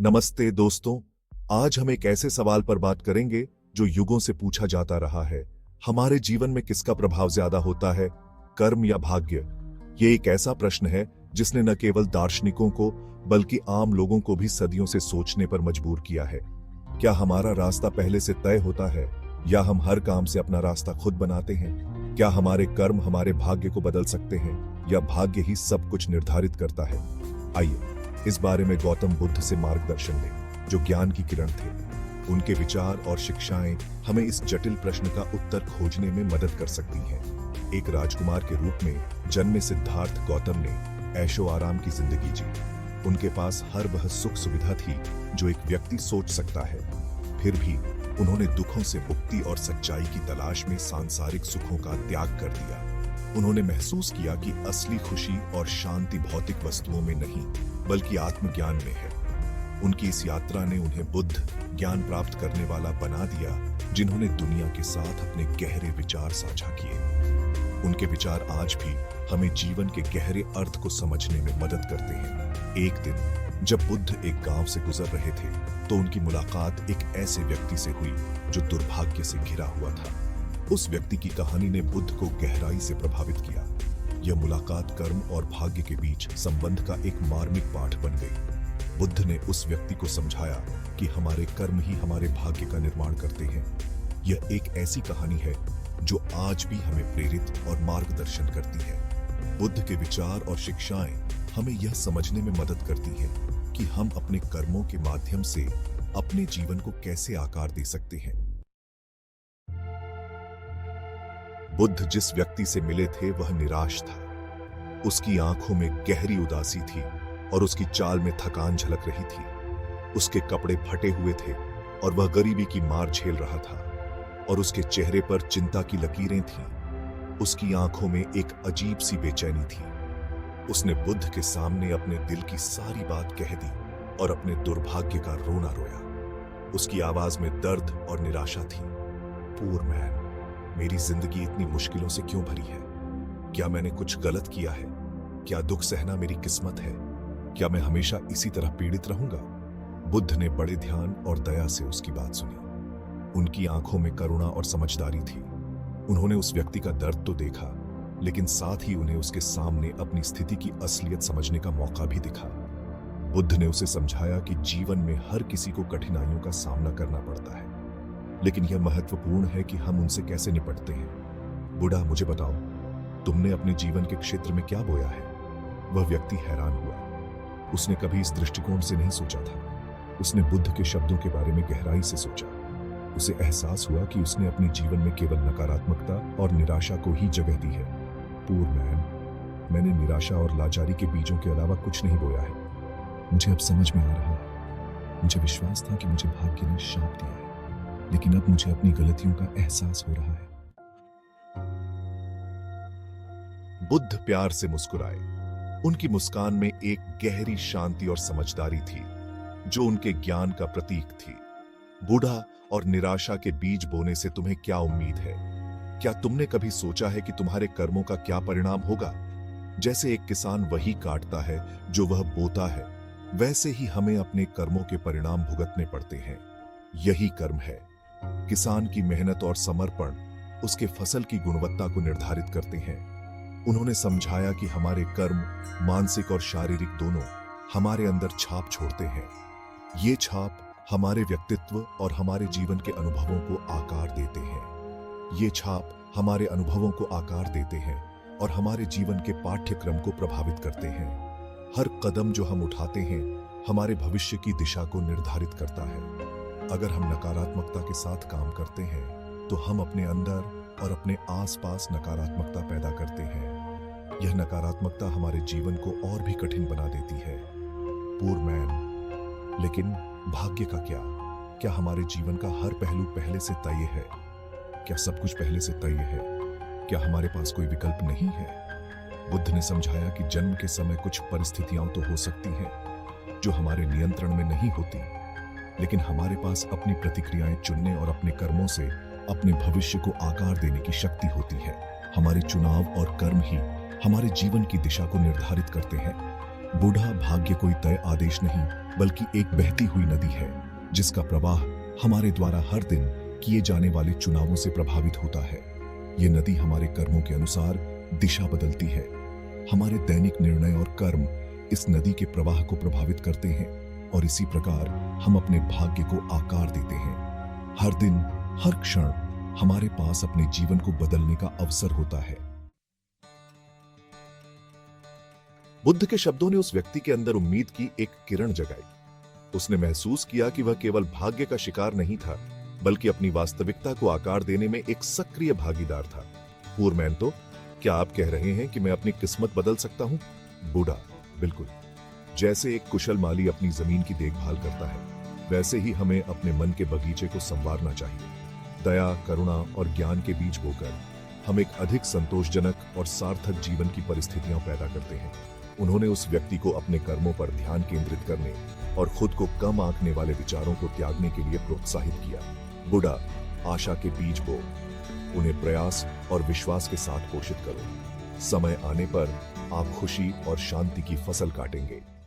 नमस्ते दोस्तों। आज हम एक ऐसे सवाल पर बात करेंगे जो युगों से पूछा जाता रहा है। हमारे जीवन में किसका प्रभाव ज्यादा होता है, कर्म या भाग्य? ये एक ऐसा प्रश्न है जिसने न केवल दार्शनिकों को बल्कि आम लोगों को भी सदियों से सोचने पर मजबूर किया है। क्या हमारा रास्ता पहले से तय होता है या हम हर काम से अपना रास्ता खुद बनाते हैं? क्या हमारे कर्म हमारे भाग्य को बदल सकते हैं या भाग्य ही सब कुछ निर्धारित करता है? आइए इस बारे में गौतम बुद्ध से मार्गदर्शन लें, जो ज्ञान की किरण थे। उनके विचार और शिक्षाएं हमें इस जटिल प्रश्न का उत्तर खोजने में मदद कर सकती हैं। एक राजकुमार के रूप में जन्मे सिद्धार्थ गौतम ने ऐशो आराम की जिंदगी जी। उनके पास हर वह सुख सुविधा थी जो एक व्यक्ति सोच सकता है। फिर भी उन्होंने दुखों से मुक्ति और सच्चाई की तलाश में सांसारिक सुखों का त्याग कर दिया। उन्होंने महसूस किया कि असली खुशी और शांति भौतिक वस्तुओं में नहीं बल्कि आत्मज्ञान में है। उनकी इस यात्रा ने उन्हें बुद्ध, ज्ञान प्राप्त करने वाला बना दिया, जिन्होंने दुनिया के साथ अपने गहरे विचार साझा किए। उनके विचार आज भी हमें जीवन के गहरे अर्थ को समझने में मदद करते हैं। एक दिन जब बुद्ध एक गांव से गुजर रहे थे तो उनकी मुलाकात एक ऐसे व्यक्ति से हुई जो दुर्भाग्य से घिरा हुआ था। उस व्यक्ति की कहानी ने बुद्ध को गहराई से प्रभावित किया। यह मुलाकात कर्म और भाग्य के बीच संबंध का एक मार्मिक पाठ बन गई। बुद्ध ने उस व्यक्ति को समझाया कि हमारे कर्म ही हमारे भाग्य का निर्माण करते हैं। यह एक ऐसी कहानी है जो आज भी हमें प्रेरित और मार्गदर्शन करती है। बुद्ध के विचार और शिक्षाएं हमें यह समझने में मदद करती हैं कि हम अपने कर्मों के माध्यम से अपने जीवन को कैसे आकार दे सकते हैं। बुद्ध जिस व्यक्ति से मिले थे वह निराश था। उसकी आंखों में गहरी उदासी थी और उसकी चाल में थकान झलक रही थी। उसके कपड़े फटे हुए थे और वह गरीबी की मार झेल रहा था और उसके चेहरे पर चिंता की लकीरें थीं। उसकी आंखों में एक अजीब सी बेचैनी थी। उसने बुद्ध के सामने अपने दिल की सारी बात कह दी और अपने दुर्भाग्य का रोना रोया। उसकी आवाज में दर्द और निराशा थी। पुअर मैन, मेरी जिंदगी इतनी मुश्किलों से क्यों भरी है? क्या मैंने कुछ गलत किया है? क्या दुख सहना मेरी किस्मत है? क्या मैं हमेशा इसी तरह पीड़ित रहूंगा? बुद्ध ने बड़े ध्यान और दया से उसकी बात सुनी। उनकी आंखों में करुणा और समझदारी थी। उन्होंने उस व्यक्ति का दर्द तो देखा, लेकिन साथ ही उन्हें उसके सामने अपनी स्थिति की असलियत समझने का मौका भी दिखा। बुद्ध ने उसे समझाया कि जीवन में हर किसी को कठिनाइयों का सामना करना पड़ता है, लेकिन यह महत्वपूर्ण है कि हम उनसे कैसे निपटते हैं। बूढ़ा, मुझे बताओ, तुमने अपने जीवन के क्षेत्र में क्या बोया है? वह व्यक्ति हैरान हुआ। उसने कभी इस दृष्टिकोण से नहीं सोचा था। उसने बुद्ध के शब्दों के बारे में गहराई से सोचा। उसे एहसास हुआ कि उसने अपने जीवन में केवल नकारात्मकता और निराशा को ही जगह दी है। पुअर मैन, मैंने निराशा और लाचारी के बीजों के अलावा कुछ नहीं बोया है। मुझे अब समझ में आ रहा है। मुझे विश्वास था कि मुझे भाग्य ने शाप दिया है, लेकिन अब मुझे अपनी गलतियों का एहसास हो रहा है। बुद्ध प्यार से मुस्कुराए। उनकी मुस्कान में एक गहरी शांति और समझदारी थी जो उनके ज्ञान का प्रतीक थी। बूढ़ा, और निराशा के बीज बोने से तुम्हें क्या उम्मीद है? क्या तुमने कभी सोचा है कि तुम्हारे कर्मों का क्या परिणाम होगा? जैसे एक किसान वही काटता है जो वह बोता है, वैसे ही हमें अपने कर्मों के परिणाम भुगतने पड़ते हैं। यही कर्म है। किसान की मेहनत और समर्पण उसके फसल की गुणवत्ता को निर्धारित करते हैं। उन्होंने समझाया कि हमारे कर्म, मानसिक और शारीरिक दोनों, हमारे अंदर छाप छोड़ते हैं। ये छाप हमारे व्यक्तित्व और हमारे जीवन के अनुभवों को आकार देते हैं। ये छाप हमारे अनुभवों को आकार देते हैं और हमारे जीवन के पाठ्यक्रम को प्रभावित करते हैं। हर कदम जो हम उठाते हैं हमारे भविष्य की दिशा को निर्धारित करता है। अगर हम नकारात्मकता के साथ काम करते हैं तो हम अपने अंदर और अपने आसपास नकारात्मकता पैदा करते हैं। यह नकारात्मकता हमारे जीवन को और भी कठिन बना देती है। पुअर मैन, लेकिन भाग्य का क्या? क्या हमारे जीवन का हर पहलू पहले से तय है? क्या सब कुछ पहले से तय है? क्या हमारे पास कोई विकल्प नहीं है? बुद्ध ने समझाया कि जन्म के समय कुछ परिस्थितियां तो हो सकती हैं जो हमारे नियंत्रण में नहीं होती, लेकिन हमारे पास अपनी प्रतिक्रियाएं चुनने और अपने कर्मों से अपने भविष्य को आकार देने की शक्ति होती है। हमारे चुनाव और कर्म ही हमारे जीवन की दिशा को निर्धारित करते हैं। बूढ़ा भाग्य कोई तय आदेश नहीं, बल्कि एक बहती हुई नदी है जिसका प्रवाह हमारे द्वारा हर दिन किए जाने वाले चुनावों से प्रभावित होता है। ये नदी हमारे कर्मों के अनुसार दिशा बदलती है। हमारे दैनिक निर्णय और कर्म इस नदी के प्रवाह को प्रभावित करते हैं और इसी प्रकार हम अपने भाग्य को आकार देते हैं। हर दिन, हर क्षण हमारे पास अपने जीवन को बदलने का अवसर होता है। बुद्ध के शब्दों ने उस व्यक्ति के अंदर उम्मीद की एक किरण जगाई। उसने महसूस किया कि वह केवल भाग्य का शिकार नहीं था, बल्कि अपनी वास्तविकता को आकार देने में एक सक्रिय भागीदार था। पूरमैन, तो क्या आप कह रहे हैं कि मैं अपनी किस्मत बदल सकता हूं? बूढ़ा, बिल्कुल। जैसे एक कुशल माली अपनी जमीन की देखभाल करता है, वैसे ही हमें अपने मन के बगीचे को संवारना चाहिए। दया, करुणा और ज्ञान के बीज बोकर हम एक अधिक संतोषजनक और सार्थक जीवन की परिस्थितियां पैदा करते हैं। उन्होंने उस व्यक्ति को अपने कर्मों पर ध्यान केंद्रित करने और खुद को कम आंकने वाले विचारों को त्यागने के लिए प्रोत्साहित किया। बूढ़ा, आशा के बीज बो, उन्हें प्रयास और विश्वास के साथ पोषित करो। समय आने पर आप खुशी और शांति की फसल काटेंगे।